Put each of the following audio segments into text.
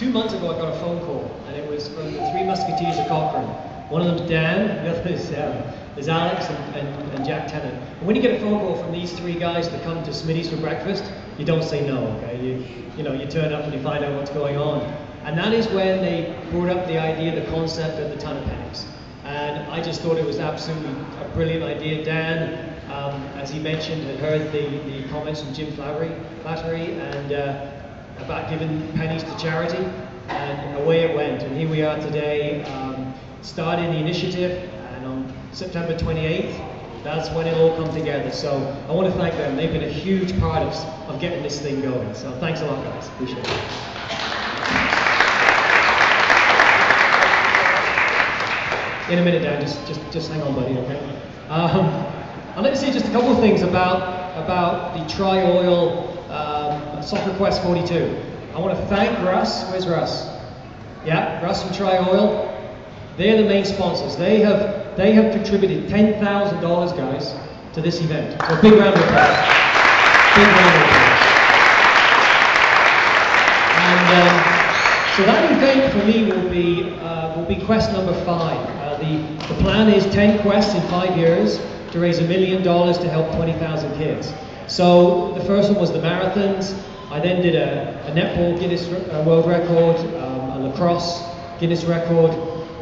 2 months ago I got a phone call, and it was from the Three Musketeers of Cochrane. One of them's Dan, the other is Alex and Jack Tennant. And when you get a phone call from these three guys to come to Smitty's for breakfast, you don't say no, okay? You turn up and you find out what's going on. And that is when they brought up the idea, the concept of the ton of pennies. And I just thought it was absolutely a brilliant idea. Dan, as he mentioned, had heard the comments from Jim Flattery and about giving pennies to charity, and away it went. And here we are today, starting the initiative, and on September 28th, that's when it all come together. So I want to thank them. They've been a huge part of getting this thing going. So thanks a lot, guys. Appreciate it. In a minute, Dan. Just hang on, buddy. Okay. I'd like to say just a couple of things about the Tri-Oil Soccer Quest 42. I want to thank Russ. Where's Russ? Yeah, Russ from Tri-Oil. They're the main sponsors. They have contributed $10,000, guys, to this event. So a big round of applause. Big round of applause. And so that event for me will be quest number 5. The plan is 10 quests in 5 years to raise $1 million to help 20,000 kids. So the first one was the marathons. I then did a netball Guinness World Record, a lacrosse Guinness Record,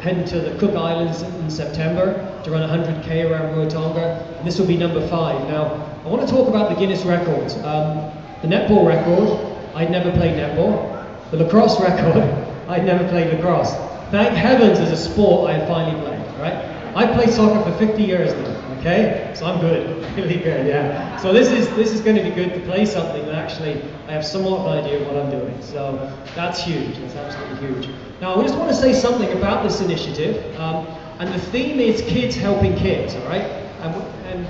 heading to the Cook Islands in September to run 100K around Ruatonga. And this will be number 5. Now, I want to talk about the Guinness records. The netball record, I'd never played netball. The lacrosse record, I'd never played lacrosse. Thank heavens as a sport I had finally played, right? I've played soccer for 50 years now, okay? So I'm good, really good, yeah. So this is going to be good to play something that actually I have somewhat of an idea of what I'm doing. So that's huge, that's absolutely huge. Now I just want to say something about this initiative, and the theme is kids helping kids, all right? And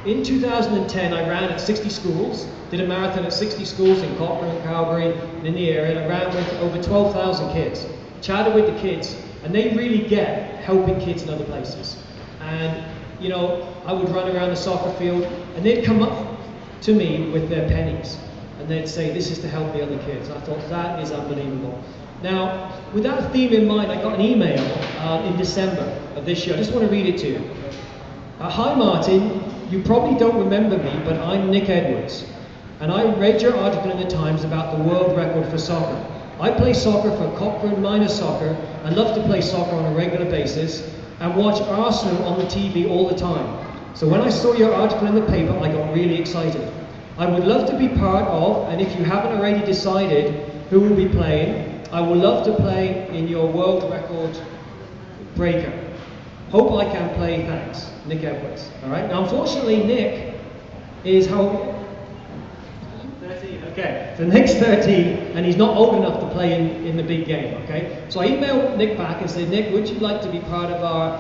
in 2010 I ran at 60 schools, did a marathon at 60 schools in Cochrane, Calgary, and in the area, and I ran with over 12,000 kids. Chatted with the kids, and they really get helping kids in other places. And you know, I would run around the soccer field, and they'd come up to me with their pennies, and they'd say, "This is to help the other kids." I thought that is unbelievable. Now, with that theme in mind, I got an email in December of this year. I just want to read it to you. Hi Martin, you probably don't remember me, but I'm Nick Edwards, and I read your article in the Times about the world record for soccer. I play soccer for Cochrane Minor Soccer. I love to play soccer on a regular basis and watch Arsenal on the TV all the time. So when I saw your article in the paper, I got really excited. I would love to be part of, and if you haven't already decided who will be playing, I would love to play in your world record breaker. Hope I can play, thanks. Nick Edwards. All right. Now, unfortunately, Nick is how? 13, okay. So Nick's 13, and he's not old enough to play in the big game, okay? So I emailed Nick back and said, Nick, would you like to be part of our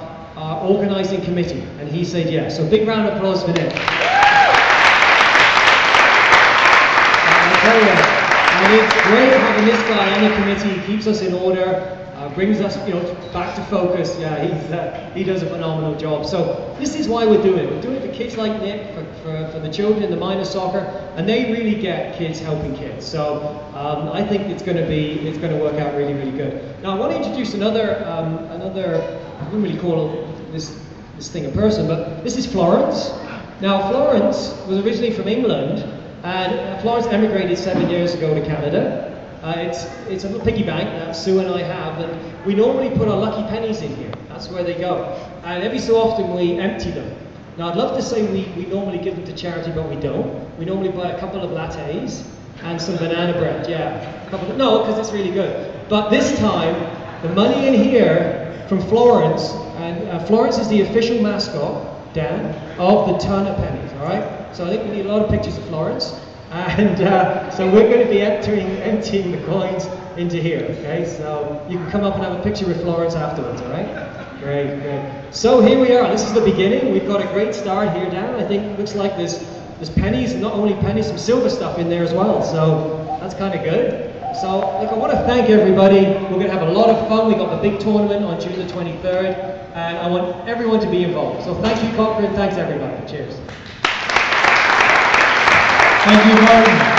organizing committee? And he said yes. So big round of applause for Nick. And it's great having this guy on the committee. He keeps us in order, brings us, back to focus. Yeah, he does a phenomenal job. So this is why we're doing it. We're doing it for kids like Nick, for the children in the minor soccer, and they really get kids helping kids. So I think it's going to work out really, really good. Now I want to introduce another. I wouldn't really call this thing a person, but this is Florence. Now Florence was originally from England, and Florence emigrated 7 years ago to Canada. It's a little piggy bank that Sue and I have, and we normally put our lucky pennies in here. That's where they go. And every so often we empty them. Now I'd love to say we normally give them to charity, but we don't. We normally buy a couple of lattes and some banana bread. Yeah, no, because it's really good. But this time, the money in here from Florence, and Florence is the official mascot, Dan, of the ton of pennies, all right? So I think we need a lot of pictures of Florence. And so we're going to be emptying the coins into here, okay? So you can come up and have a picture with Florence afterwards, all right? Great, great. So here we are. This is the beginning. We've got a great start here, Dan. I think it looks like there's pennies, not only pennies, some silver stuff in there as well. So that's kind of good. So look, I want to thank everybody. We're going to have a lot of fun. We've got the big tournament on June the 23rd, and I want everyone to be involved. So thank you, Cochrane. Thanks, everybody. Cheers. Thank you, Martin.